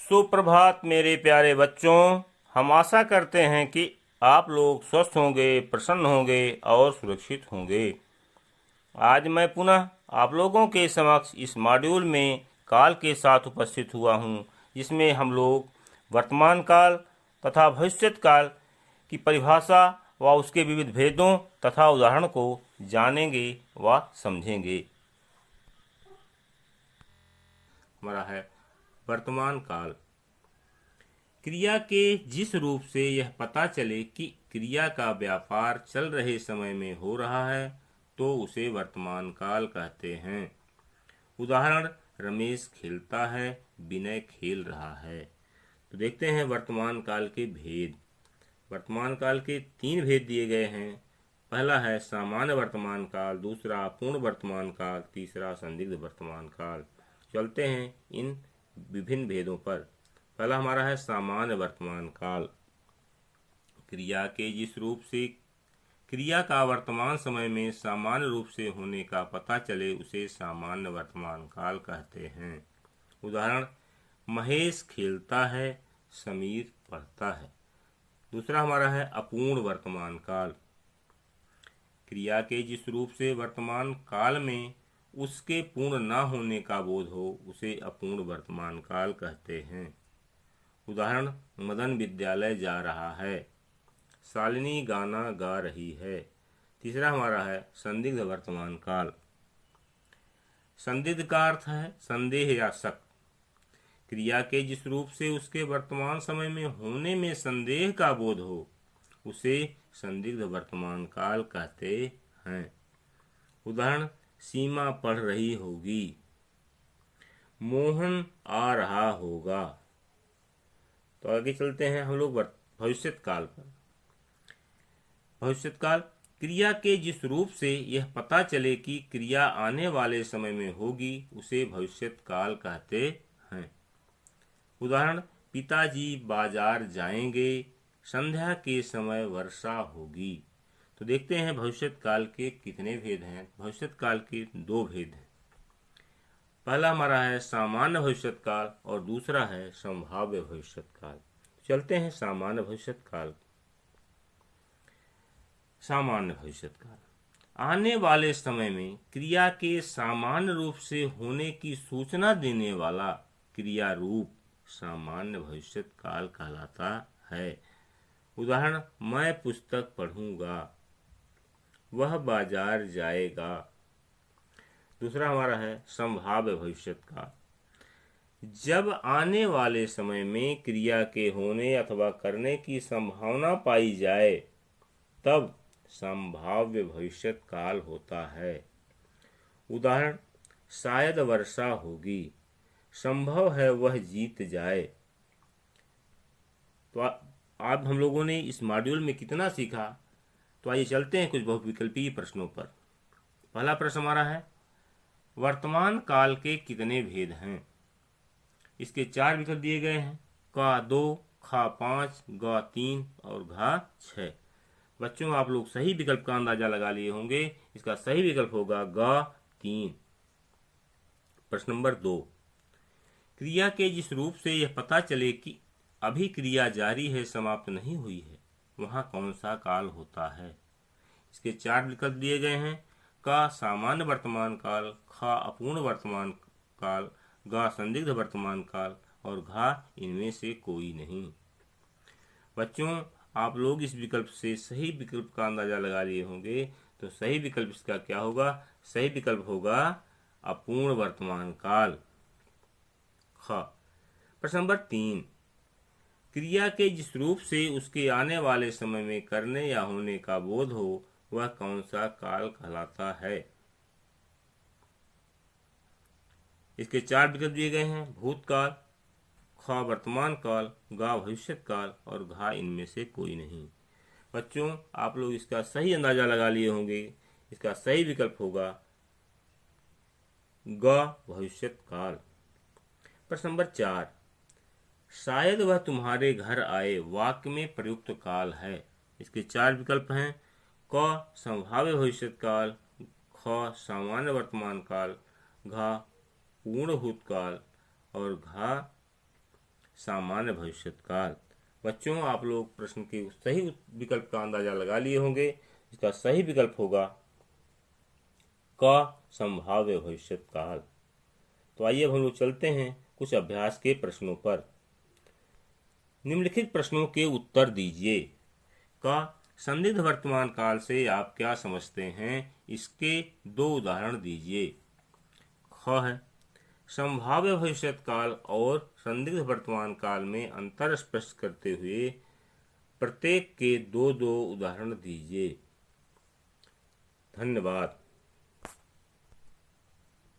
सुप्रभात मेरे प्यारे बच्चों। हम आशा करते हैं कि आप लोग स्वस्थ होंगे, प्रसन्न होंगे और सुरक्षित होंगे। आज मैं पुनः आप लोगों के समक्ष इस मॉड्यूल में काल के साथ उपस्थित हुआ हूँ, जिसमें हम लोग वर्तमान काल तथा भविष्यत काल की परिभाषा व उसके विविध भेदों तथा उदाहरण को जानेंगे व समझेंगे। हमारा है वर्तमान काल। क्रिया के जिस रूप से यह पता चले कि क्रिया का व्यापार चल रहे समय में हो रहा है तो उसे वर्तमान काल कहते हैं। उदाहरण, रमेश खेलता है, विनय खेल रहा है। तो देखते हैं वर्तमान काल के भेद। वर्तमान काल के 3 भेद दिए गए हैं। पहला है सामान्य वर्तमान काल, दूसरा पूर्ण वर्तमान काल, तीसरा संदिग्ध वर्तमान काल। चलते हैं इन विभिन्न भेदों पर। पहला हमारा है सामान्य वर्तमान काल। क्रिया के जिस रूप से क्रिया का वर्तमान समय में सामान्य रूप से होने का पता चले उसे सामान्य वर्तमान काल कहते हैं। उदाहरण, महेश खेलता है, समीर पढ़ता है। दूसरा हमारा है अपूर्ण वर्तमान काल। क्रिया के जिस रूप से वर्तमान काल में उसके पूर्ण न होने का बोध हो उसे अपूर्ण वर्तमान काल कहते हैं। उदाहरण, मदन विद्यालय जा रहा है, शालिनी गाना गा रही है। तीसरा हमारा है संदिग्ध वर्तमान काल। संदिग्ध का अर्थ है संदेह या शक। क्रिया के जिस रूप से उसके वर्तमान समय में होने में संदेह का बोध हो उसे संदिग्ध वर्तमान काल कहते हैं। उदाहरण, सीमा पढ़ रही होगी, मोहन आ रहा होगा। तो आगे चलते हैं हम लोग भविष्यत काल पर। भविष्यत काल, क्रिया के जिस रूप से यह पता चले कि क्रिया आने वाले समय में होगी उसे भविष्यत काल कहते हैं। उदाहरण, पिताजी बाजार जाएंगे, संध्या के समय वर्षा होगी। तो देखते हैं भविष्यत काल के कितने भेद हैं। भविष्यत काल के 2 भेद हैं। पहला हमारा है सामान्य भविष्यत काल और दूसरा है संभाव्य भविष्यत काल। चलते हैं सामान्य भविष्यत काल। सामान्य भविष्यत काल, आने वाले समय में क्रिया के सामान्य रूप से होने की सूचना देने वाला क्रिया रूप सामान्य भविष्यत काल कहलाता है। उदाहरण, मैं पुस्तक पढ़ूंगा, वह बाजार जाएगा। दूसरा हमारा है संभाव्य भविष्यत काल। जब आने वाले समय में क्रिया के होने अथवा करने की संभावना पाई जाए तब संभाव्य भविष्यत काल होता है। उदाहरण, शायद वर्षा होगी, संभव है वह जीत जाए। तो आज हम लोगों ने इस मॉड्यूल में कितना सीखा, तो आइए चलते हैं कुछ बहुविकल्पीय प्रश्नों पर। पहला प्रश्न हमारा है वर्तमान काल के कितने भेद हैं। इसके 4 विकल्प दिए गए हैं, क 2, ख 5, ग 3 और घ 6। बच्चों, आप लोग सही विकल्प का अंदाजा लगा लिए होंगे। इसका सही विकल्प होगा ग 3। प्रश्न नंबर 2, क्रिया के जिस रूप से यह पता चले कि अभी क्रिया जारी है, समाप्त नहीं हुई है, वहां कौन सा काल होता है। इसके 4 विकल्प दिए गए हैं, क सामान्य वर्तमान काल, ख अपूर्ण वर्तमान काल, ग संदिग्ध वर्तमान काल और घ इनमें से कोई नहीं। बच्चों, आप लोग इस विकल्प से सही विकल्प का अंदाजा लगा लिए होंगे। तो सही विकल्प इसका क्या होगा? सही विकल्प होगा अपूर्ण वर्तमान काल, ख। प्रश्न नंबर 3, क्रिया के जिस रूप से उसके आने वाले समय में करने या होने का बोध हो वह कौन सा काल कहलाता है। इसके 4 विकल्प दिए गए हैं, भूतकाल, ख वर्तमान काल, ग भविष्यत काल और घ इनमें से कोई नहीं। बच्चों, आप लोग इसका सही अंदाजा लगा लिए होंगे। इसका सही विकल्प होगा ग भविष्यत काल। प्रश्न नंबर 4, शायद वह तुम्हारे घर आए वाक्य में प्रयुक्त काल है। इसके 4 विकल्प हैं, क संभाव्य भविष्यत काल, ख सामान्य वर्तमान काल, घ पूर्ण भूतकाल और घ सामान्य भविष्यकाल। बच्चों, आप लोग प्रश्न के सही विकल्प का अंदाजा लगा लिए होंगे। इसका सही विकल्प होगा क, संभाव्य भविष्यकाल। तो आइए अब हम लोग चलते हैं कुछ अभ्यास के प्रश्नों पर। निम्नलिखित प्रश्नों के उत्तर दीजिए। क, संदिग्ध वर्तमान काल से आप क्या समझते हैं? इसके 2 उदाहरण दीजिए। ख है, संभाव्य भविष्यत काल और संदिग्ध वर्तमान काल में अंतर स्पष्ट करते हुए प्रत्येक के 2-2 उदाहरण दीजिए। धन्यवाद।